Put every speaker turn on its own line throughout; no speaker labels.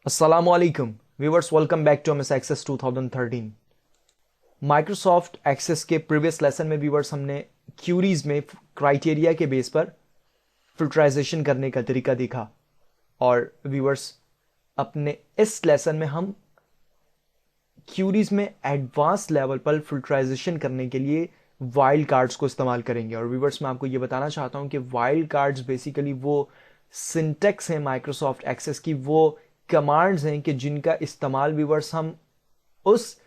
Assalamualaikum viewers, welcome back to MS Access 2013। Microsoft Access के previous lesson में viewers हमने queries में criteria के बेस पर फिल्टराइजेशन करने का तरीका देखा और व्यूवर्स अपने इस लेसन में हम क्यूरीज में एडवांस लेवल पर फिल्टराइजेशन करने के लिए वाइल्ड कार्ड्स को इस्तेमाल करेंगे। और व्यूवर्स मैं आपको ये बताना चाहता हूं कि वाइल्ड कार्ड्स बेसिकली वो सिंटेक्स हैं माइक्रोसॉफ्ट एक्सेस की, वो कमांड्स हैं कि जिनका इस्तेमाल व्यूवर्स हम उस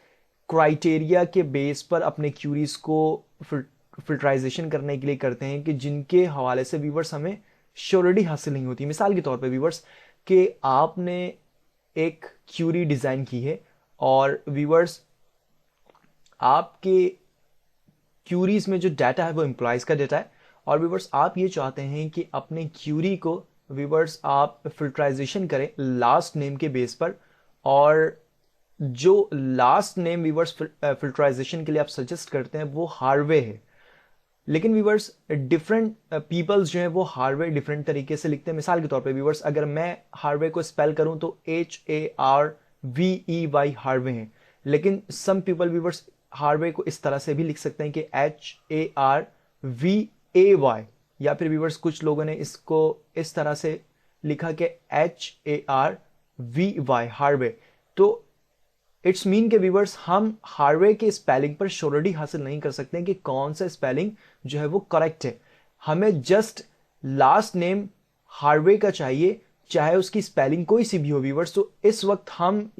क्राइटेरिया के बेस पर अपने क्यूरीज को फिल्टराइजेशन करने के लिए करते हैं कि जिनके हवाले से व्यूवर्स हमें श्योरिटी हासिल नहीं होती। मिसाल के तौर पे व्यूवर्स कि आपने एक क्यूरी डिजाइन की है और व्यूवर्स आपके क्यूरीज में जो डाटा है वो एम्प्लॉयज का डाटा है और व्यूवर्स आप ये चाहते हैं कि अपने क्यूरी को व्यूवर्स आप फिल्टराइजेशन करें लास्ट नेम के बेस पर, और जो लास्ट नेम व्यूवर्स फिल्टराइजेशन के लिए आप सजेस्ट करते हैं वो हार्वे है। लेकिन व्यूवर्स डिफरेंट पीपल्स जो है वो हार्वे डिफरेंट तरीके से लिखते हैं। मिसाल के तौर पे व्यूवर्स अगर मैं हार्वे को स्पेल करूं तो HARVEY हार्वे है, लेकिन सम पीपल व्यूवर्स हार्वे को इस तरह से भी लिख सकते हैं कि HARVAY, या फिर व्यूवर्स कुछ लोगों ने इसको इस तरह से लिखा कि HARVY हार्वे। तो इट्स मीन के व्यूवर्स हम हार्वे के स्पेलिंग पर श्योरिटी हासिल नहीं कर सकते कि कौन सा स्पेलिंग जो है वो करेक्ट है। हमें जस्ट लास्ट नेम हार्वे का चाहिए, चाहे उसकी स्पेलिंग कोई सी भी हो व्यूवर्स। तो इस वक्त हम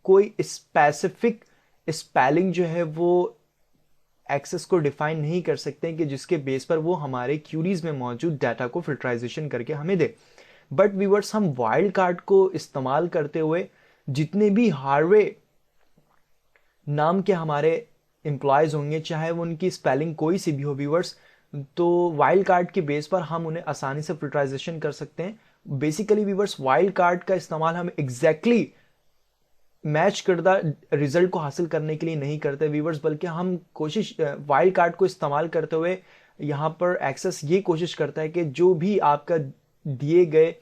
कोई स्पेसिफिक स्पेलिंग जो है वो एक्सेस को डिफाइन नहीं कर सकते कि जिसके बेस पर वो हमारे क्यूरीज में मौजूद डाटा को फिल्टराइजेशन करके हमें दे। बट व्यूवर्स हम वाइल्ड कार्ड को इस्तेमाल करते हुए जितने भी हार्वे नाम के हमारे एम्प्लॉयज होंगे, चाहे वो उनकी स्पेलिंग कोई सी भी हो व्यूवर्स, तो वाइल्ड कार्ड के बेस पर हम उन्हें आसानी से फिल्टराइजेशन कर सकते हैं। बेसिकली व्यूवर्स वाइल्ड कार्ड का इस्तेमाल हम एग्जैक्टली मैच करदा रिजल्ट को हासिल करने के लिए नहीं करते व्यूवर्स, बल्कि हम कोशिश वाइल्ड कार्ड को इस्तेमाल करते हुए यहां पर एक्सेस ये कोशिश करता है कि जो भी आपका दिए गए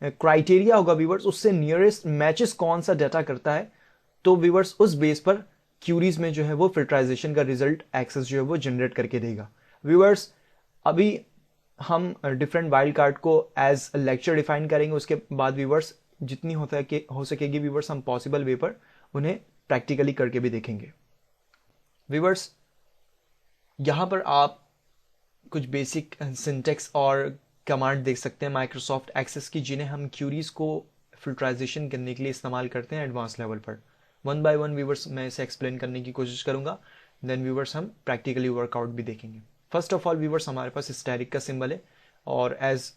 क्राइटेरिया होगा व्यूवर्स उससे नियरेस्ट मैचेस कौन सा डाटा करता है, तो व्यूवर्स उस बेस पर क्यूरीज में जो है वो फिल्टराइजेशन का रिजल्ट एक्सेस जो है वो जनरेट करके देगा। व्यूवर्स अभी हम डिफरेंट वाइल्ड कार्ड को एज लेक्चर डिफाइन करेंगे, उसके बाद व्यूवर्स जितनी हो सकेगी व्यूवर्स हम पॉसिबल वे पर उन्हें प्रैक्टिकली करके भी देखेंगे। व्यूवर्स यहां पर आप कुछ बेसिक सिंटेक्स और कमांड देख सकते हैं माइक्रोसॉफ्ट एक्सेस की, जिन्हें हम क्यूरीज को फिल्टराइजेशन करने के लिए इस्तेमाल करते हैं एडवांस लेवल पर। वन बाय वन व्यूवर्स मैं इसे एक्सप्लेन करने की कोशिश करूंगा, देन व्यूवर्स हम प्रैक्टिकली वर्कआउट भी देखेंगे। फर्स्ट ऑफ ऑल व्यूवर्स हमारे पास स्टैटिक का सिंबल है और एज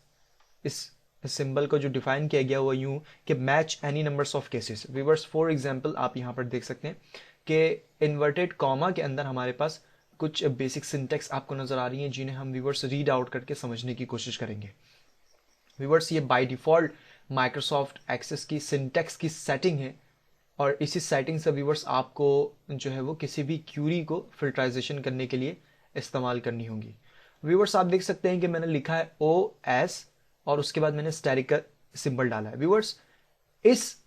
इस सिंबल को जो डिफाइन किया गया वो यूं कि match any numbers of cases. Viewers for example आप यहां पर देख सकते हैं कि इन्वर्टेड कॉमा के अंदर हमारे पास कुछ बेसिक सिंटेक्स आपको नजर आ रही हैं, जिन्हें हम व्यूवर्स रीड आउट करके समझने की कोशिश करेंगे। व्यूवर्स ये बाय डिफॉल्ट माइक्रोसॉफ्ट एक्सेस की सिंटेक्स की सेटिंग है और इसी सेटिंग से व्यूवर्स आपको जो है वो किसी भी क्यूरी को फिल्टराइजेशन करने के लिए इस्तेमाल करनी होगी। व्यूवर्स आप देख सकते हैं कि मैंने लिखा है OS और उसके बाद मैंने स्टैटिक का सिंबल डाला है। व्यूवर्स इस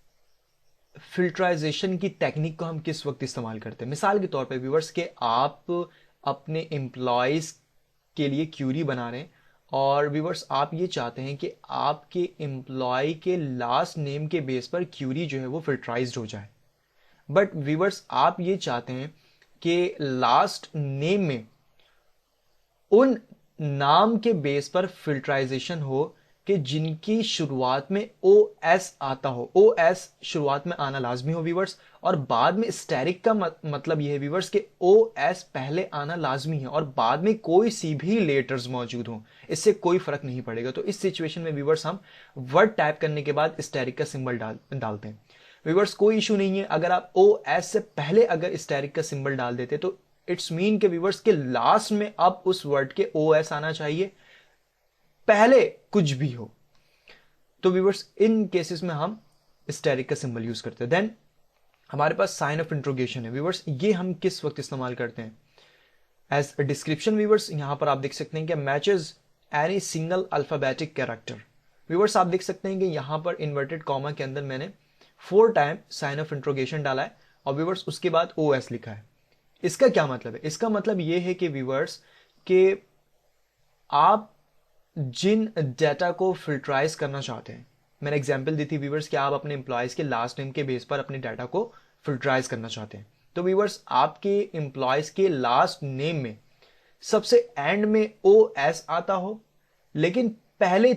फिल्टराइजेशन की टेक्निक को हम किस वक्त इस्तेमाल करते हैं? मिसाल के तौर पे व्यूवर्स के आप अपने एम्प्लॉयज के लिए क्यूरी बना रहे हैं और व्यूवर्स आप ये चाहते हैं कि आपके एम्प्लॉय के लास्ट नेम के बेस पर क्यूरी जो है वो फिल्टराइज्ड हो जाए। बट व्यूवर्स आप ये चाहते हैं कि लास्ट नेम में उन नाम के बेस पर फिल्टराइजेशन हो कि जिनकी शुरुआत में OS आता हो। OS शुरुआत में आना लाजमी हो व्यूवर्स, और बाद में स्टैटिक का मतलब यह है व्यूवर्स कि OS पहले आना लाजमी है और बाद में कोई सी भी लेटर्स मौजूद हो, इससे कोई फर्क नहीं पड़ेगा। तो इस सिचुएशन में व्यूवर्स हम वर्ड टाइप करने के बाद स्टैटिक का सिंबल डालते हैं। व्यूवर्स कोई इशू नहीं है अगर आप OS से पहले अगर स्टैटिक का सिंबल डाल देते, तो इट्स मीन के व्यूवर्स के लास्ट में अब उस वर्ड के OS आना चाहिए, पहले कुछ भी हो। तो व्यूवर्स इन केसेस में हम स्टैटिक का सिंबल यूज करते हैं। देन हमारे पास साइन ऑफ इंट्रोगेशन है व्यूवर्स, ये हम किस वक्त इस्तेमाल करते हैं? एज डिस्क्रिप्शन व्यूवर्स यहां पर आप देख सकते हैं कि matches any single alphabetic character. Viewers आप देख सकते हैं कि यहाँ पर इन्वर्टेड कॉमा के अंदर मैंने 4 टाइम साइन ऑफ इंट्रोगेशन डाला है और व्यूअर्स उसके बाद OS लिखा है। इसका क्या मतलब है? इसका मतलब ये है कि व्यूअर्स के आप जिन डाटा को फिल्टराइज करना चाहते हैं, मैंने एग्जांपल दी थी व्यूअर्स कि आप अपने एम्प्लॉयज के लास्ट नेम के बेस पर अपने डाटा को फिल्टराइज करना चाहते हैं। तो व्यूअर्स आपके एम्प्लॉयज के लास्ट नेम में सबसे एंड में OS आता हो, लेकिन पहले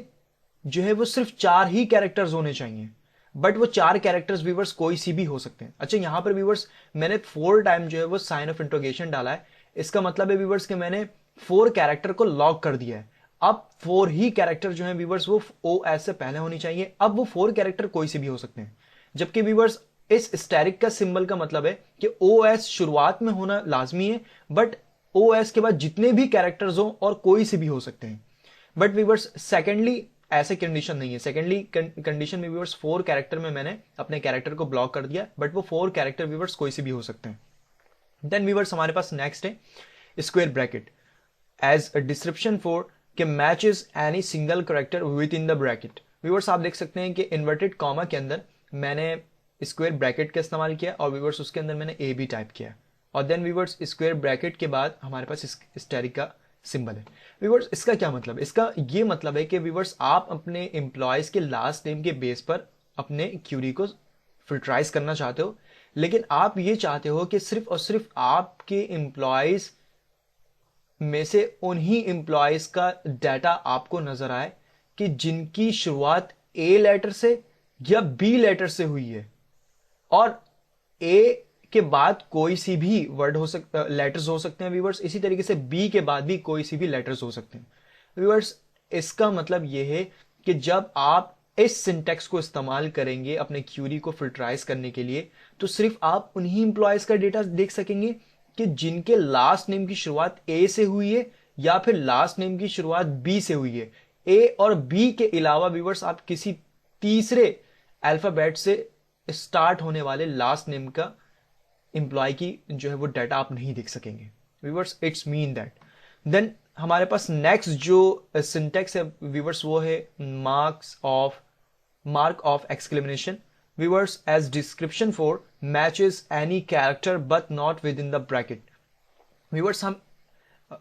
जो है वो सिर्फ 4 ही कैरेक्टर्स होने चाहिए, बट वो 4 कैरेक्टर्स व्यूअर्स कोई सी भी हो सकते हैं। अच्छा, यहां पर व्यूअर्स मैंने 4 टाइम जो है वो साइन ऑफ इंट्रोगेशन डाला है। इसका मतलब है व्यूअर्स कि मैंने 4 कैरेक्टर को लॉक कर दिया है। अब 4 ही कैरेक्टर जो है व्यूअर्स वो OS से पहले होनी चाहिए। अब वो 4 कैरेक्टर कोई से भी हो सकते हैं, जबकि व्यूअर्स इस स्टैरिक का सिंबल का मतलब है कि OS शुरुआत में होना लाजमी है, बट OS के बाद जितने भी कैरेक्टर्स हो और कोई से भी हो सकते हैं। बट व्यूअर्स सेकेंडली ऐसे कंडीशन नहीं है। सेकेंडली कंडीशन में व्यूअर्स 4 कैरेक्टर में मैंने अपने कैरेक्टर को ब्लॉक कर दिया, बट वो 4 कैरेक्टर व्यूअर्स कोई से भी हो सकते हैं। देन व्यूअर्स हमारे पास नेक्स्ट है square bracket as a description for के matches any single character with in the bracket. Viewers आप देख सकते हैं कि इन्वर्टेड कॉमा के अंदर मैंने स्क्वायर ब्रैकेट का इस्तेमाल किया और व्यूअर्स उसके अंदर मैंने A भी टाइप किया और देन व्यूअर्स स्क्वायर ब्रैकेट के बाद हमारे पास स्टैरिक का सिंबल है। व्यूअर्स इसका क्या मतलब है? इसका ये मतलब है कि व्यूअर्स आप अपने एम्प्लॉयज के लास्ट नेम के बेस पर अपने क्यूरी को फिल्टराइज करना चाहते हो, लेकिन आप ये चाहते हो कि सिर्फ और सिर्फ आपके एम्प्लॉयज में से उन्हीं एम्प्लॉयज का डाटा आपको नजर आए कि जिनकी शुरुआत A लेटर से या B लेटर से हुई है, और A के बाद कोई सी भी वर्ड हो सकता, लेटर्स हो सकते हैं व्यूअर्स। इसी तरीके से B के बाद भी कोई सी भी लेटर्स हो सकते हैं व्यूअर्स। इसका मतलब यह है कि जब आप इस सिंटेक्स को इस्तेमाल करेंगे अपने क्यूरी को फिल्टराइज करने के लिए, तो सिर्फ आप उन्हीं इंप्लॉयज का डेटा देख सकेंगे कि जिनके लास्ट नेम की शुरुआत A से हुई है या फिर लास्ट नेम की शुरुआत B से हुई है। A और B के अलावा व्यूअर्स आप किसी तीसरे अल्फाबेट से स्टार्ट होने वाले लास्ट नेम का इंप्लॉय की जो है वो डाटा आप नहीं देख सकेंगे viewers. It's mean that then हमारे पास नेक्स्ट जो सिंटेक्स है व्यूअर्स वो है mark of exclamation viewers as description for matches any character but not with in the bracket. Viewers हम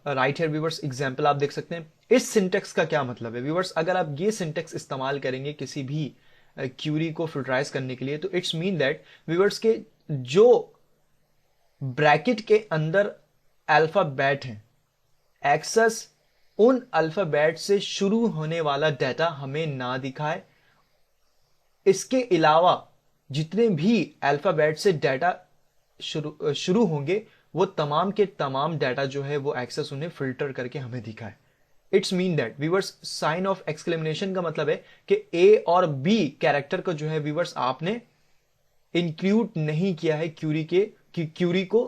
राइट हेयर व्यूअर्स एग्जांपल आप देख सकते हैं। इस सिंटेक्स का क्या मतलब है व्यूअर्स? अगर आप ये सिंटेक्स इस्तेमाल करेंगे किसी भी क्यूरी को फिल्टराइज करने के लिए, तो इट्स मीन दैट व्यूअर्स के जो ब्रैकेट के अंदर अल्फाबेट हैं, एक्सेस उन अल्फाबेट से शुरू होने वाला डाटा हमें ना दिखाए। इसके अलावा जितने भी अल्फाबेट से डाटा शुरू होंगे वो तमाम के तमाम डाटा जो है वो एक्सेस उन्हें फिल्टर करके हमें दिखाए। It's mean that viewers sign of exclamation का मतलब है कि A और B कैरेक्टर को जो है व्यूअर्स आपने इंक्लूड नहीं किया है क्यूरी को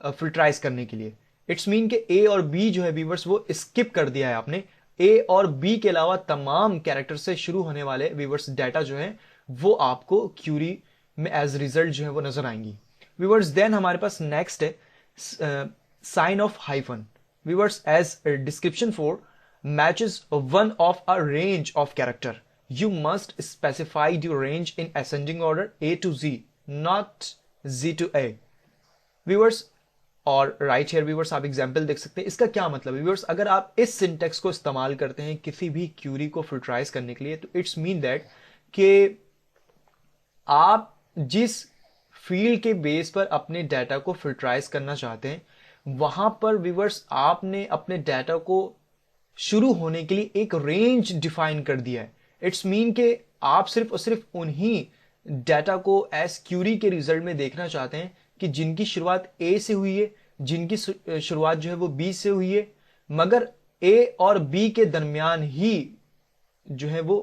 फिल्टराइज करने के लिए। इट्स मीन कि A और B जो है व्यूअर्स वो स्किप कर दिया है आपने। A और B के अलावा तमाम कैरेक्टर से शुरू होने वाले व्यूअर्स डाटा जो है वो आपको क्यूरी में एज रिजल्ट जो है वो नजर आएंगी व्यूअर्स। देन हमारे पास नेक्स्ट है sign of hyphen viewers as description for matches one of a range of character. You must specify the range in ascending order A to Z, not Z to A. Viewers और right here viewers आप example देख सकते हैं। इसका क्या मतलब है viewers? अगर आप इस सिंटेक्स को इस्तेमाल करते हैं किसी भी क्यूरी को फिल्टराइज करने के लिए, तो इट्स मीन दैट कि आप जिस फील्ड के बेस पर अपने डाटा को फिल्टराइज करना चाहते हैं, वहां पर व्यूअर्स आपने अपने डाटा को शुरू होने के लिए एक रेंज डिफाइन कर दिया है। इट्स मीन के आप सिर्फ और सिर्फ उन्हीं डाटा को एस क्यूरी के रिजल्ट में देखना चाहते हैं कि जिनकी शुरुआत A से हुई है, जिनकी शुरुआत जो है वो B से हुई है, मगर A और B के दरमियान ही जो है वो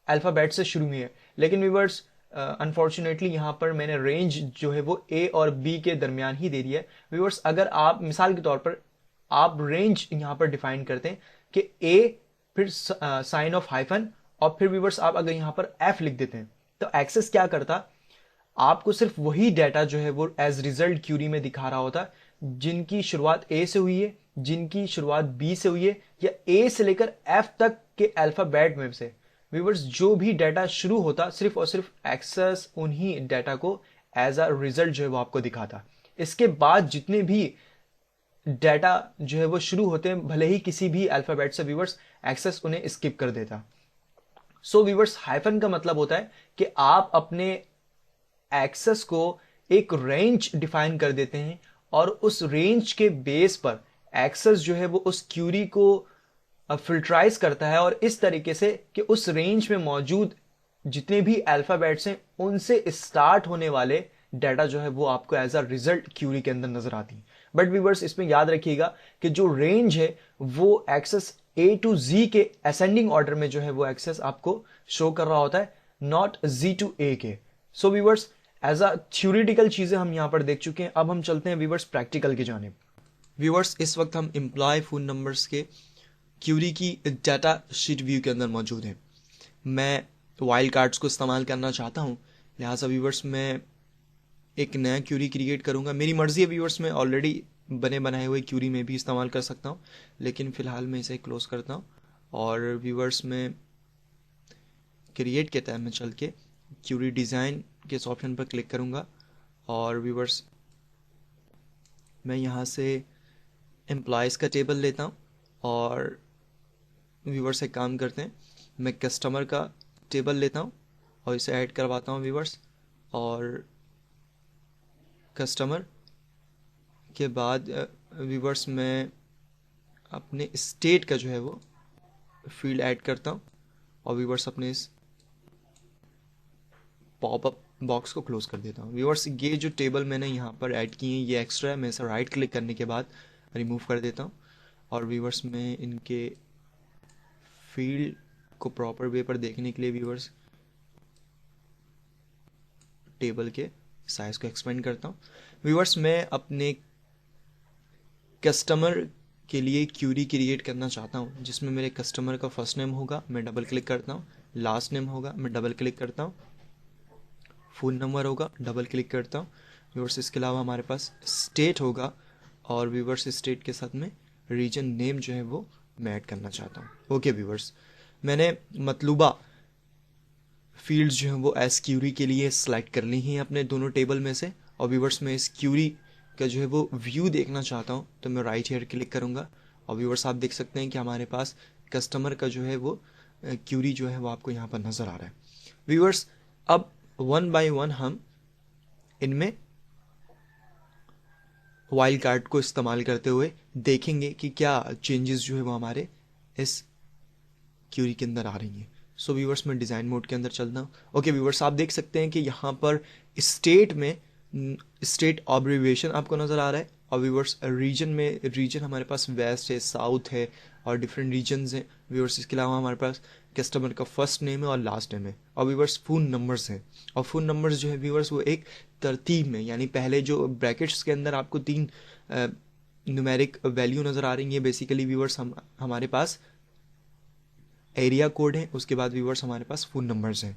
अल्फाबेट से शुरू हुई है। लेकिन व्यूअर्स अनफॉर्चुनेटली यहां पर मैंने रेंज जो है वो A और B के दरमियान ही दे दिया है व्यूअर्स। अगर आप मिसाल के तौर पर आप रेंज यहां पर डिफाइन करते हैं कि A फिर साइन ऑफ हाइफन और फिर व्यूअर्स आप अगर यहां पर F लिख देते हैं, तो एक्सेस क्या करता, आपको सिर्फ वही डाटा जो है वो एज रिजल्ट क्यूरी में दिखा रहा होता जिनकी शुरुआत A से हुई है, जिनकी शुरुआत B से हुई है, या A से लेकर F तक के अल्फाबेट में से व्यूवर्स जो भी डाटा शुरू होता सिर्फ और सिर्फ एक्सेस उन्हीं डाटा को एज अ रिजल्ट जो है वो आपको दिखाता। इसके बाद जितने भी डाटा जो है वो शुरू होते हैं, भले ही किसी भी अल्फाबेट से, व्यूवर्स एक्सेस उन्हें स्किप कर देता। सो व्यूवर्स हाइफन का मतलब होता है कि आप अपने एक्सेस को एक रेंज डिफाइन कर देते हैं और उस रेंज के बेस पर एक्सेस जो है वो उस क्यूरी को फिल्टराइज करता है और इस तरीके से कि उस रेंज में मौजूद जितने भी अल्फाबेट्स हैं उनसे स्टार्ट होने वाले डाटा जो है वो आपको एज अ रिजल्ट क्यूरी के अंदर नजर आती है। बट व्यूवर्स इसमें याद रखिएगा कि जो रेंज है वो एक्सेस ए टू जी के असेंडिंग ऑर्डर में जो है वो एक्सेस आपको शो कर रहा होता है, not ji to A K. So viewers as a theoretical चीजें हम यहां पर देख चुके हैं, अब हम चलते हैं व्यूवर्स प्रैक्टिकल की जानिब। व्यूवर्स इस वक्त हम एम्प्लॉय फोन नंबर्स के क्यूरी की डाटा शीट व्यू के अंदर मौजूद हैं। मैं वाइल्ड कार्ड्स को इस्तेमाल करना चाहता हूं, लिहाजा व्यूवर्स मैं एक नया क्यूरी क्रिएट करूंगा। मेरी मर्जी है व्यूवर्स, मैं ऑलरेडी बने बनाए हुए क्यूरी में भी इस्तेमाल कर सकता हूं, लेकिन फ़िलहाल मैं इसे क्लोज करता हूं और व्यूवर्स में क्रिएट के टैब में चल के क्यूरी डिज़ाइन के इस ऑप्शन पर क्लिक करूंगा और व्यूवर्स मैं यहाँ से एम्प्लॉयज़ का टेबल लेता हूँ और व्यूवर्स एक काम करते हैं, मैं कस्टमर का टेबल लेता हूँ और इसे ऐड करवाता हूँ व्यूवर्स। और कस्टमर के बाद व्यूवर्स मैं अपने स्टेट का जो है वो फील्ड ऐड करता हूँ और व्यूवर्स अपने इस पॉपअप बॉक्स को क्लोज कर देता हूँ। व्यूवर्स ये जो टेबल मैंने यहाँ पर ऐड किए हैं ये एक्स्ट्रा है, मैं इसे राइट क्लिक करने के बाद रिमूव कर देता हूँ और व्यूवर्स मैं इनके फील्ड को प्रॉपर वे पर देखने के लिए व्यूवर्स टेबल के साइज को एक्सपेंड करता हूँ। व्यूवर्स मैं अपने कस्टमर के लिए क्यूरी क्रिएट करना चाहता हूँ जिसमें मेरे कस्टमर का फर्स्ट नेम होगा, मैं डबल क्लिक करता हूँ, लास्ट नेम होगा, मैं डबल क्लिक करता हूँ, फ़ोन नंबर होगा, डबल क्लिक करता हूँ। व्यूवर्स इसके अलावा हमारे पास स्टेट होगा और व्यूवर्स स्टेट के साथ में रीजन नेम जो है वो मैं ऐड करना चाहता हूँ। ओके व्यूवर्स मैंने मतलूबा फील्ड्स जो हैं वो एस क्यूरी के लिए सेलेक्ट कर ली हैं अपने दोनों टेबल में से और व्यूवर्स मैं इस क्यूरी का जो है वो व्यू देखना चाहता हूँ तो मैं राइट हेयर क्लिक करूँगा और व्यूवर्स आप देख सकते हैं कि हमारे पास कस्टमर का जो है वो क्यूरी जो है वो आपको यहाँ पर नज़र आ रहा है। व्यूवर्स अब वन बाय वन हम इनमें वाइल्ड कार्ड को इस्तेमाल करते हुए देखेंगे कि क्या चेंजेस जो है वो हमारे इस क्यूरी के अंदर आ रही हैं। सो व्यूवर्स मैं डिज़ाइन मोड के अंदर चलता हूँ। ओके व्यूवर्स आप देख सकते हैं कि यहाँ पर स्टेट में स्टेट ऑब्रिविएशन आपको नज़र आ रहा है और व्यूवर्स रीजन में रीजन हमारे पास वेस्ट है, साउथ है और डिफरेंट रीजन्स हैं। व्यूवर्स इसके अलावा हमारे पास कस्टमर का फर्स्ट नेम है और लास्ट नेम है और व्यूवर्स फ़ोन नंबर्स हैं और फ़ोन नंबर्स जो है व्यूवर्स वो एक तरतीब में, यानी पहले जो ब्रैकेट्स के अंदर आपको 3 न्यूमेरिक वैल्यू नज़र आ रही है बेसिकली व्यूवर्स हमारे पास एरिया कोड है, उसके बाद व्यूवर्स हमारे पास फ़ोन नंबर्स हैं।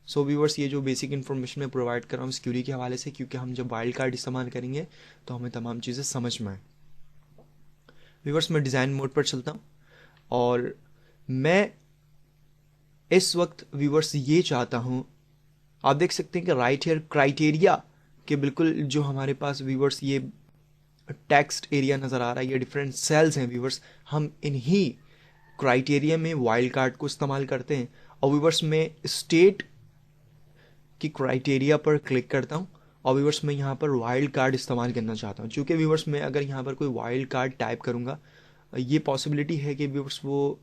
सो व्यूवर्स ये जो बेसिक इन्फॉर्मेशन मैं प्रोवाइड कर रहा हूँ सिक्योरिटी के हवाले से, क्योंकि हम जब वाइल्ड कार्ड इस्तेमाल करेंगे तो हमें तमाम चीज़ें समझ में आए। व्यूवर्स मैं डिज़ाइन मोड पर चलता हूँ और मैं इस वक्त व्यूवर्स ये चाहता हूँ, आप देख सकते हैं कि राइट हेयर क्राइटेरिया के बिल्कुल जो हमारे पास व्यूवर्स ये टेक्स्ट एरिया नज़र आ रहा है, ये डिफरेंट सेल्स हैं व्यूवर्स, हम इन्हीं क्राइटेरिया में वाइल्ड कार्ड को इस्तेमाल करते हैं और व्यूवर्स में स्टेट की क्राइटेरिया पर क्लिक करता हूँ और व्यूवर्स मैं यहाँ पर वाइल्ड कार्ड इस्तेमाल करना चाहता हूँ। चूँकि व्यूवर्स मैं अगर यहाँ पर कोई वाइल्ड कार्ड टाइप करूँगा ये पॉसिबिलिटी है कि व्यूवर्स वो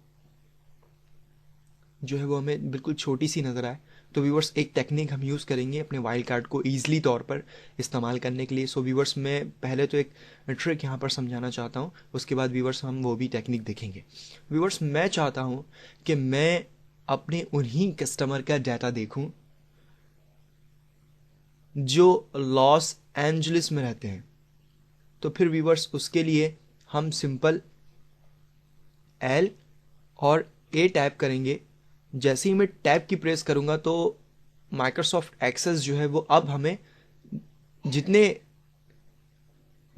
जो है वो हमें बिल्कुल छोटी सी नज़र आए, तो व्यूवर्स एक टेक्निक हम यूज़ करेंगे अपने वाइल्ड कार्ड को ईजिली तौर पर इस्तेमाल करने के लिए। सो व्यूवर्स मैं पहले तो एक ट्रिक यहाँ पर समझाना चाहता हूँ, उसके बाद व्यूवर्स हम वो भी टेक्निक देखेंगे। व्यूवर्स मैं चाहता हूँ कि मैं अपने उन्हीं कस्टमर का डाटा देखूँ जो लॉस एंजलिस में रहते हैं, तो फिर व्यूवर्स उसके लिए हम सिंपल एल और ए टाइप करेंगे। जैसे ही मैं टैब की प्रेस करूंगा तो माइक्रोसॉफ्ट एक्सेस जो है वो अब हमें जितने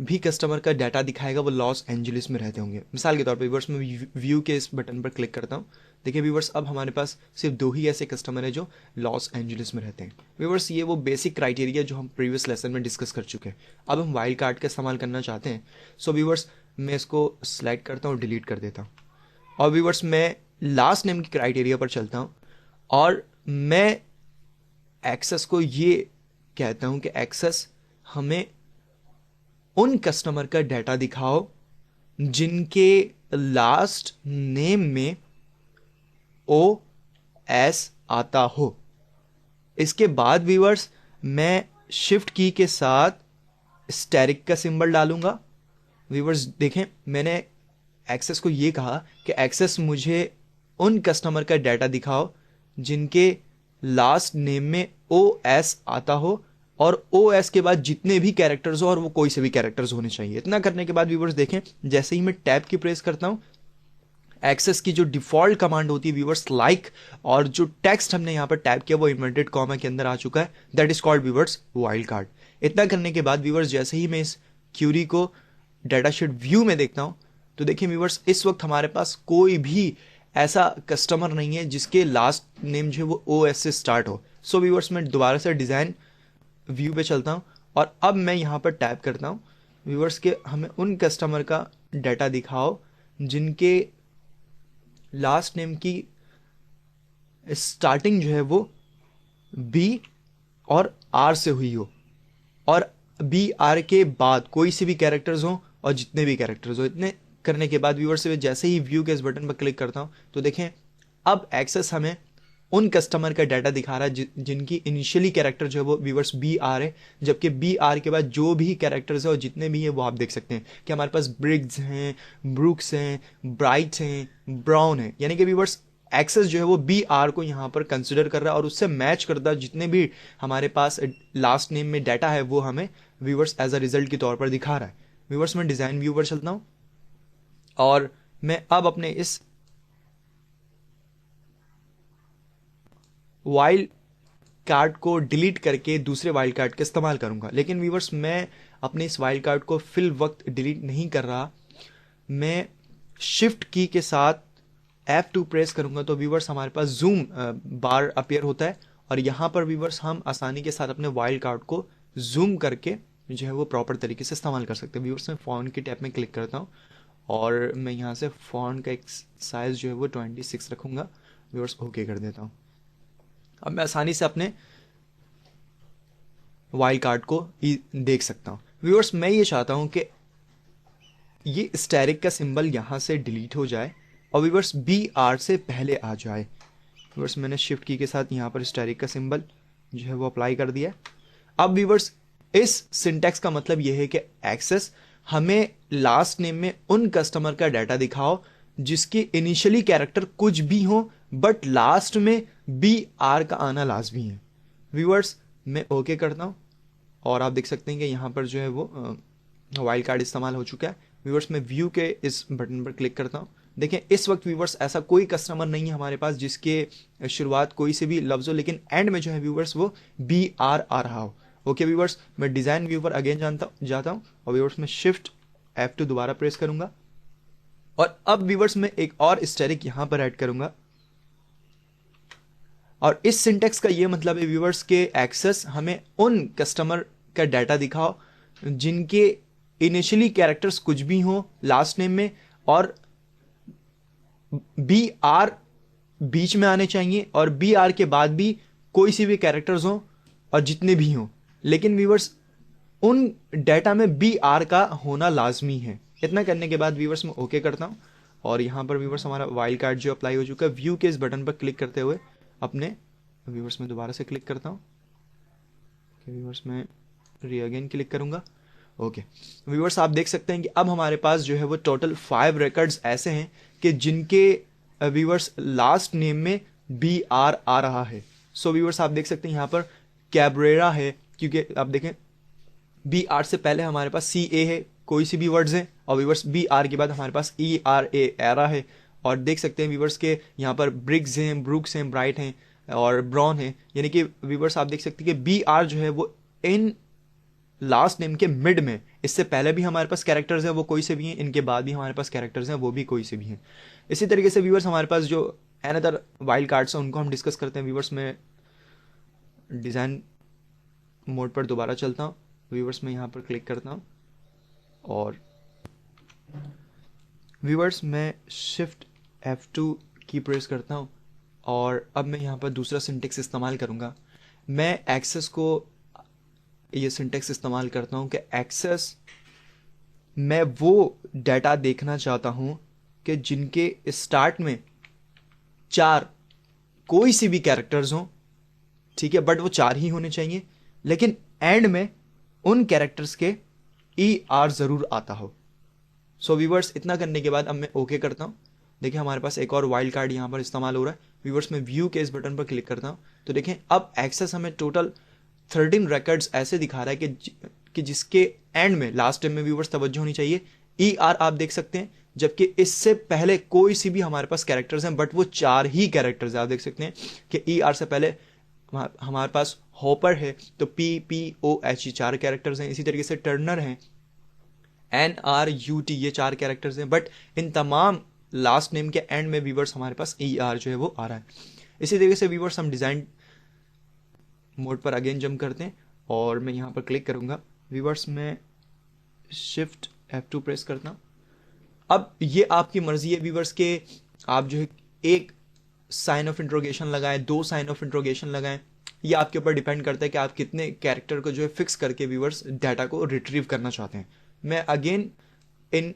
भी कस्टमर का डाटा दिखाएगा वो लॉस एंजलिस में रहते होंगे। मिसाल के तौर पर व्यूअर्स, मैं व्यू के इस बटन पर क्लिक करता हूँ। देखिए व्यूअर्स, अब हमारे पास सिर्फ 2 ही ऐसे कस्टमर हैं जो लॉस एंजलिस में रहते हैं। व्यूअर्स, ये वो बेसिक क्राइटेरिया जो हम प्रीवियस लेसन में डिस्कस कर चुके हैं। अब हम वाइल्ड कार्ड का इस्तेमाल करना चाहते हैं। सो व्यूअर्स, मैं इसको सिलेक्ट करता हूँ, डिलीट कर देता हूँ। और व्यूअर्स, मैं लास्ट नेम की क्राइटेरिया पर चलता हूँ और मैं एक्सेस को ये कहता हूँ कि एक्सेस हमें उन कस्टमर का डाटा दिखाओ जिनके लास्ट नेम में ओ एस आता हो। इसके बाद व्यूअर्स, मैं शिफ्ट की के साथ स्टेरिक का सिंबल डालूंगा। व्यूअर्स देखें, मैंने एक्सेस को ये कहा कि एक्सेस मुझे उन कस्टमर का डाटा दिखाओ जिनके लास्ट नेम में ओ एस आता हो और ओ एस के बाद जितने भी कैरेक्टर्स हो और वो कोई से भी कैरेक्टर्स होने चाहिए। इतना करने के बाद व्यूअर्स देखें, जैसे ही मैं टैब की प्रेस करता हूं, एक्सेस की जो डिफॉल्ट कमांड होती है व्यूअर्स लाइक, और जो टेक्स्ट हमने यहां पर टाइप किया वो इन्वर्टेड कॉमा के अंदर आ चुका है। That is called viewers wild card. इतना करने के बाद व्यूअर्स, जैसे ही मैं इस क्यूरी को डाटाशीट व्यू में देखता हूं तो देखिए व्यूअर्स, इस वक्त हमारे पास कोई भी ऐसा कस्टमर नहीं है जिसके लास्ट नेम जो है वो ओ एस से स्टार्ट हो। सो व्यूअर्स, मैं दोबारा से डिजाइन व्यू पे चलता हूं और अब मैं यहां पर टैप करता हूं व्यूअर्स के हमें उन कस्टमर का डाटा दिखाओ जिनके लास्ट नेम की स्टार्टिंग जो है वो बी और आर से हुई हो और बी आर के बाद कोई से भी कैरेक्टर्स हो और जितने भी कैरेक्टर्स हो। इतने करने के बाद व्यूअर्स, जैसे ही व्यू के इस बटन पर क्लिक करता हूं तो देखें अब एक्सेस हमें उन कस्टमर का डाटा दिखा रहा है जिनकी इनिशियली कैरेक्टर जो है वो व्यूअर्स बी आर है, जबकि बी आर के बाद जो भी कैरेक्टर्स है और जितने भी है वो आप देख सकते हैं कि हमारे पास ब्रिग्स हैं, ब्रूक्स हैं, ब्राइट्स हैं, ब्राउन है। यानी कि व्यूअर्स, एक्सेस जो है वो बी आर को यहाँ पर कंसिडर कर रहा है और उससे मैच करता जितने भी हमारे पास लास्ट नेम में डाटा है वो हमें व्यूअर्स एज अ रिजल्ट के तौर पर दिखा रहा है। व्यूअर्स, मैं डिजाइन व्यू पर चलता हूँ और मैं अब अपने इस वाइल्ड कार्ड को डिलीट करके दूसरे वाइल्ड कार्ड का इस्तेमाल करूंगा। लेकिन व्यूअर्स, मैं अपने इस वाइल्ड कार्ड को फिल वक्त डिलीट नहीं कर रहा। मैं शिफ्ट की के साथ F2 प्रेस करूंगा तो व्यूअर्स हमारे पास जूम बार अपीयर होता है और यहां पर व्यूअर्स हम आसानी के साथ अपने वाइल्ड कार्ड को जूम करके जो है वो प्रॉपर तरीके से इस्तेमाल कर सकते हैं। व्यूअर्स, मैं फॉन्ट की टैब में क्लिक करता हूं और मैं यहां से फॉन्ट का एक साइज जो है वो 26 रखूंगा। व्यूअर्स, ओके कर देता हूं। अब मैं आसानी से अपने वाइल्ड कार्ड को देख सकता हूं। व्यूअर्स, मैं ये चाहता हूं कि ये स्टेरिक का सिंबल यहां से डिलीट हो जाए और व्यूअर्स बी आर से पहले आ जाए। व्यूअर्स, मैंने शिफ्ट की के साथ यहां पर स्टेरिक का सिंबल जो है वो अप्लाई कर दिया। अब व्यूअर्स, इस सिंटैक्स का मतलब यह है कि एक्सेस हमें लास्ट नेम में उन कस्टमर का डाटा दिखाओ जिसकी इनिशियली कैरेक्टर कुछ भी हो बट लास्ट में बी आर का आना लाजमी है। व्यूअर्स, मैं ओके करता हूं और आप देख सकते हैं कि यहां पर जो है वो वाइल्ड कार्ड इस्तेमाल हो चुका है। व्यूअर्स, मैं व्यू के इस बटन पर क्लिक करता हूं। देखें, इस वक्त व्यूअर्स ऐसा कोई कस्टमर नहीं है हमारे पास जिसके शुरुआत कोई से भी लफ्ज हो लेकिन एंड में जो है व्यूअर्स वो बी आर आ रहा हो। ओके व्यूअर्स, मैं डिजाइन व्यू पर अगेन जाता हूं और व्यूअर्स मैं शिफ्ट F2 दोबारा प्रेस करूंगा और अब व्यूअर्स मैं एक और स्टेरिक यहां पर ऐड करूंगा और इस सिंटेक्स का ये मतलब है व्यूअर्स के एक्सेस हमें उन कस्टमर का डाटा दिखाओ जिनके इनिशियली कैरेक्टर्स कुछ भी हो लास्ट नेम में और बी आर बीच में आने चाहिए और बी आर के बाद भी कोई सी भी कैरेक्टर्स हो और जितने भी हों, लेकिन व्यूअर्स उन डाटा में बी आर का होना लाजमी है। इतना करने के बाद व्यूअर्स मैं ओके करता हूं और यहां पर व्यूअर्स हमारा वाइल्ड कार्ड जो अप्लाई हो चुका है। व्यू के इस बटन पर क्लिक करते हुए अपने व्यूअर्स में दोबारा से क्लिक करता हूं। व्यूअर्स में री-अगेन क्लिक करूंगा। ओके व्यूअर्स, आप देख सकते हैं कि अब हमारे पास जो है वो टोटल 5 रिकॉर्ड्स ऐसे हैं कि जिनके व्यूअर्स लास्ट नेम में बी आर आ रहा है। सो व्यूअर्स, आप देख सकते हैं यहां पर कैब्रेरा है क्योंकि आप देखें बी आर से पहले हमारे पास सी ए है, कोई सी भी वर्ड्स हैं और व्यूअर्स बी आर के बाद हमारे पास ई आर ए एरा है और देख सकते हैं व्यूअर्स के यहाँ पर ब्रिग्स हैं, ब्रूक्स हैं, ब्राइट हैं और ब्राउन है। यानी कि व्यूअर्स आप देख सकते हैं कि बी आर जो है वो इन लास्ट नेम के मिड में, इससे पहले भी हमारे पास कैरेक्टर्स हैं वो कोई से भी हैं, इनके बाद भी हमारे पास कैरेक्टर्स हैं वो भी कोई से भी हैं। इसी तरीके से व्यूअर्स हमारे पास जो अनदर वाइल्ड कार्ड्स हैं उनको हम डिस्कस करते हैं। व्यूअर्स में डिज़ाइन मोड पर दोबारा चलता हूँ, व्यूअर्स में यहाँ पर क्लिक करता हूँ और व्यूअर्स में शिफ्ट F2 की प्रेस करता हूँ और अब मैं यहाँ पर दूसरा सिंटेक्स इस्तेमाल करूँगा। मैं एक्सेस को ये सिंटेक्स इस्तेमाल करता हूँ कि एक्सेस मैं वो डाटा देखना चाहता हूँ कि जिनके स्टार्ट में 4 कोई सी भी कैरेक्टर्स हों, ठीक है, बट वो 4 ही होने चाहिए, लेकिन एंड में उन कैरेक्टर्स के ER ज़रूर आता हो। सो व्यूअर्स इतना करने के बाद अब मैं ओके करता हूँ। देखिए हमारे पास एक और वाइल्ड कार्ड यहाँ पर इस्तेमाल हो रहा है। व्यूअर्स में व्यू के इस बटन पर क्लिक करता हूँ तो देखें अब एक्सेस हमें टोटल 13 रिकॉर्ड्स ऐसे दिखा रहा है कि जिसके एंड में लास्ट टाइम में व्यूअर्स तवज्जो होनी चाहिए ER आप देख सकते हैं, जबकि इससे पहले कोई सी भी हमारे पास कैरेक्टर्स हैं बट वो 4 ही कैरेक्टर्स हैं। आप देख सकते हैं कि ER से पहले हमारे पास हॉपर है तो PPOH 4 कैरेक्टर्स हैं। इसी तरीके से टर्नर हैं, NRUT ये 4 कैरेक्टर्स हैं, बट इन तमाम लास्ट नेम के एंड में व्यूअर्स हमारे पास ER जो है वो आ रहा है। इसी तरीके से व्यूअर्स हम डिज़ाइन मोड पर अगेन जंप करते हैं और मैं यहाँ पर क्लिक करूँगा। व्यूअर्स में शिफ्ट F2 प्रेस करता हूँ। अब ये आपकी मर्जी है व्यूअर्स के आप जो है एक साइन ऑफ इंट्रोगेशन लगाएं, 2 साइन ऑफ इंट्रोगेशन लगाएं, ये आपके ऊपर डिपेंड करता है कि आप कितने कैरेक्टर को जो है फिक्स करके व्यूअर्स डाटा को रिट्रीव करना चाहते हैं। मैं अगेन इन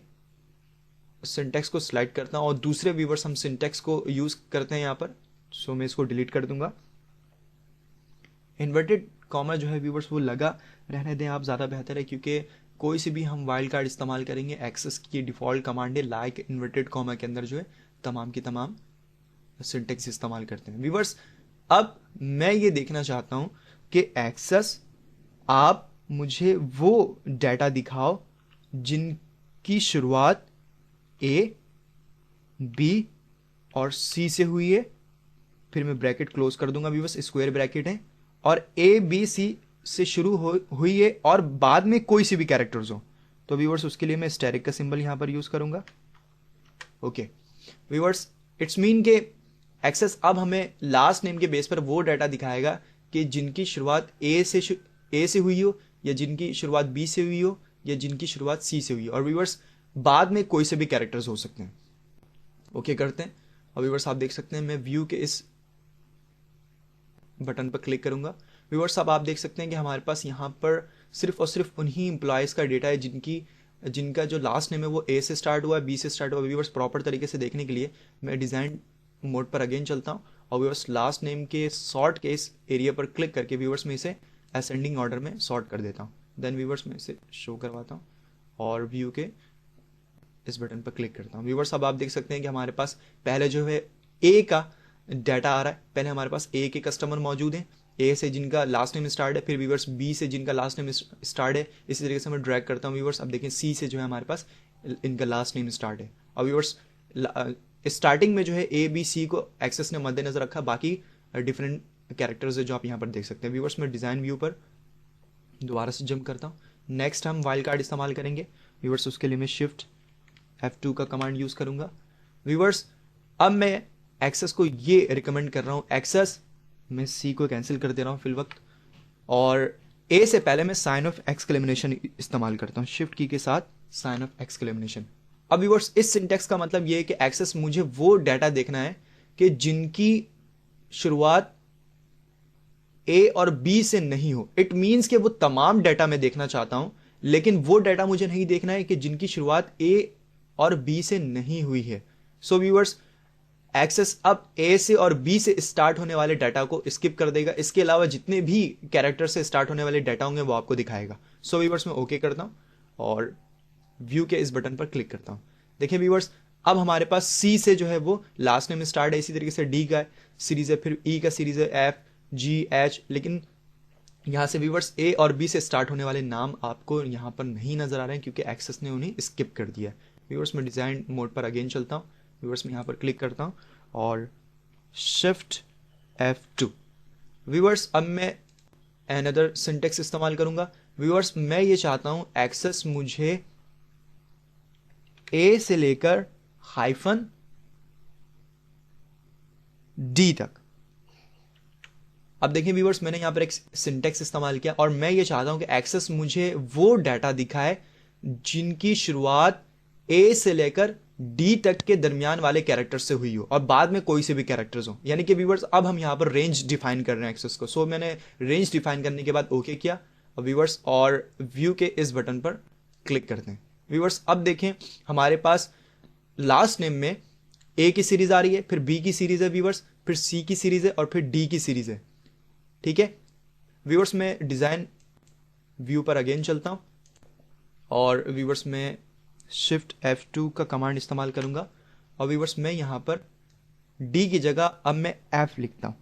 सिंटेक्स को सिलेक्ट करता हूँ और दूसरे व्यूअर्स हम सिंटेक्स को यूज़ करते हैं यहाँ पर। सो मैं इसको डिलीट कर दूंगा। इन्वर्टेड कॉमा जो है व्यूअर्स वो लगा रहने दें आप, ज़्यादा बेहतर है, क्योंकि कोई सी भी हम वाइल्ड कार्ड इस्तेमाल करेंगे एक्सेस की डिफ़ॉल्ट कमांड है लाइक इन्वर्टेड कॉमा के अंदर जो है तमाम की तमाम सिंटेक्स इस्तेमाल करते हैं। व्यूअर्स अब मैं ये देखना चाहता हूँ कि एक्सेस आप मुझे वो डाटा दिखाओ जिनकी शुरुआत A, B और C से हुई है। फिर मैं ब्रैकेट क्लोज कर दूंगा व्यूअर्स, स्क्वायर ब्रैकेट है, और A B C से शुरू हुई है और बाद में कोई सी भी कैरेक्टर्स हो। तो व्यूअर्स उसके लिए मैं स्टैरिक का सिंबल यहां पर यूज करूंगा। ओके व्यूअर्स, इट्स मीन के एक्सेस अब हमें लास्ट नेम के बेस पर वो डाटा दिखाएगा कि जिनकी शुरुआत A से हुई हो, या जिनकी शुरुआत B से हुई हो, या जिनकी शुरुआत C से हुई हो, और व्यूअर्स बाद में कोई से भी कैरेक्टर्स हो सकते हैं। ओके करते हैं और व्यूअर्स आप देख सकते हैं मैं व्यू के इस बटन पर क्लिक करूंगा। व्यूअर्स अब आप देख सकते हैं कि हमारे पास यहाँ पर सिर्फ और सिर्फ उन्हीं एम्प्लॉयज़ का डेटा है जिनका जो लास्ट नेम है वो A से स्टार्ट हुआ है, B से स्टार्ट हुआ है। व्यूअर्स प्रॉपर तरीके से देखने के लिए मैं डिज़ाइन मोड पर अगेन चलता हूँ और व्यूअर्स लास्ट नेम के सॉर्ट के इस एरिया पर क्लिक करके व्यूअर्स में इसे असेंडिंग ऑर्डर में सॉर्ट कर देता हूँ। देन व्यूअर्स में इसे शो करवाता हूँ और व्यू के इस बटन पर क्लिक करता हूँ। व्यूअर्स अब आप देख सकते हैं कि हमारे पास पहले जो है A का डाटा आ रहा है। पहले हमारे पास A के कस्टमर मौजूद हैं, A से जिनका लास्ट नेम स्टार्ट है, फिर व्यूअर्स B से जिनका लास्ट नेम स्टार्ट है। इसी तरीके से मैं ड्रैग करता हूँ व्यूअर्स, अब देखें C से जो है हमारे पास इनका लास्ट नेम स्टार्ट है। और व्यूअर्स स्टार्टिंग में जो है A B C को एक्सेस ने मद्देनजर रखा, बाकी डिफरेंट कैरेक्टर्स है जो आप यहाँ पर देख सकते हैं। व्यूअर्स मैं डिज़ाइन व्यू पर दोबारा से जंप करता हूँ। नेक्स्ट हम वाइल्ड कार्ड इस्तेमाल करेंगे व्यूअर्स, उसके लिए मैं शिफ्ट F2 का कमांड यूज़ करूँगा। व्यूअर्स अब मैं एक्सेस को ये रिकमेंड कर रहा हूँ, एक्सेस मैं C को कैंसिल कर दे रहा हूँ फिल वक्त, और A से पहले मैं साइन ऑफ एक्सक्लेमेशन इस्तेमाल करता हूँ, शिफ्ट की के साथ साइन ऑफ एक्सक्लेमेशन। अब व्यूअर्स इस सिंटेक्स का मतलब ये है कि एक्सेस मुझे वो डाटा देखना है कि जिनकी शुरुआत A और B से नहीं हो। इट मीन्स कि वो तमाम डाटा मैं देखना चाहता हूं, लेकिन वो डाटा मुझे नहीं देखना है कि जिनकी शुरुआत A और B से नहीं हुई है। सो व्यूअर्स एक्सेस अब A से और B से स्टार्ट होने वाले डाटा को स्किप कर देगा, इसके अलावा जितने भी कैरेक्टर से स्टार्ट होने वाले डाटा होंगे वो आपको दिखाएगा। सो व्यूअर्स मैं ओके करता हूं और व्यू के इस बटन पर क्लिक करता हूं। देखिए व्यूअर्स अब हमारे पास C से जो है वो लास्ट नेम स्टार्ट है, इसी तरीके से D का सीरीज है, फिर E का सीरीज है, F G H, लेकिन यहाँ से व्यूअर्स A और B से स्टार्ट होने वाले नाम आपको यहाँ पर नहीं नजर आ रहे हैं क्योंकि एक्सेस ने उन्हें स्किप कर दिया है। व्यूअर्स मैं डिज़ाइन मोड पर अगेन चलता हूँ। व्यूअर्स मैं यहाँ पर क्लिक करता हूँ और शिफ्ट F2। व्यूअर्स अब मैं अनदर सिंटेक्स इस्तेमाल करूँगा। व्यूअर्स मैं ये चाहता हूं एक्सेस मुझे ए से लेकर हाइफन डी तक। अब देखिए व्यूअर्स मैंने यहां पर एक सिंटेक्स इस्तेमाल किया और मैं ये चाहता हूं कि एक्सेस मुझे वो डाटा दिखाए जिनकी शुरुआत ए से लेकर डी तक के दरमियान वाले कैरेक्टर से हुई हो और बाद में कोई से भी कैरेक्टर्स हो। यानी कि व्यूअर्स अब हम यहां पर रेंज डिफाइन कर रहे हैं एक्सेस को। सो मैंने रेंज डिफाइन करने के बाद ओके किया और व्यूअर्स और व्यू के इस बटन पर क्लिक करते हैं। व्यूअर्स अब देखें हमारे पास लास्ट नेम में ए की सीरीज आ रही है, फिर बी की सीरीज है व्यूअर्स, फिर सी की सीरीज है और फिर डी की सीरीज है। ठीक है व्यूअर्स मैं डिजाइन व्यू पर अगेन चलता हूं और व्यूअर्स में शिफ्ट F2 का कमांड इस्तेमाल करूंगा और व्यूअर्स मैं यहां पर D की जगह अब मैं F लिखता हूं।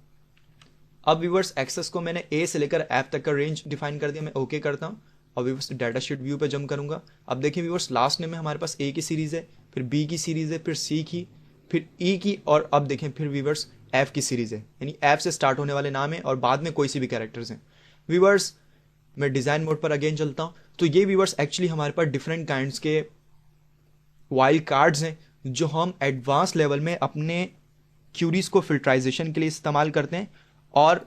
अब व्यूअर्स एक्सेस को मैंने A से लेकर F तक का रेंज डिफाइन कर दिया, मैं ओके करता हूं और व्यूअर्स डाटा शीट व्यू पे जंप करूंगा। अब देखिए व्यूअर्स लास्ट में हमारे पास A की सीरीज है, फिर B की सीरीज है, फिर C की, फिर E की और अब देखें फिर व्यूअर्स F की सीरीज है। यानी F से स्टार्ट होने वाले नाम है और बाद में कोई सी भी कैरेक्टर्स हैं। व्यूअर्स मैं डिजाइन मोड पर अगेन चलता हूं तो ये व्यूअर्स एक्चुअली हमारे पास डिफरेंट काइंड्स के वाइल्ड कार्ड्स हैं जो हम एडवांस लेवल में अपने क्यूरीज को फिल्ट्राइजेशन के लिए इस्तेमाल करते हैं और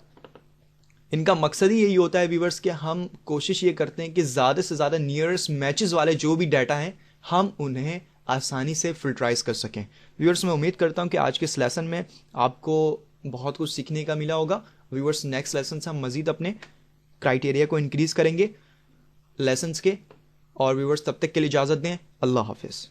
इनका मकसद ही यही होता है व्यूअर्स कि हम कोशिश ये करते हैं कि ज़्यादा से ज़्यादा नियरेस्ट मैचेस वाले जो भी डाटा हैं हम उन्हें आसानी से फिल्ट्राइज कर सकें। व्यूअर्स मैं उम्मीद करता हूं कि आज के इस लेसन में आपको बहुत कुछ सीखने का मिला होगा। व्यूअर्स नेक्स्ट लेसन से हम मजीद अपने क्राइटेरिया को इंक्रीज करेंगे लेसन्स के और व्यूअर्स तब तक के लिए इजाज़त दें। अल्लाह हाफिज़।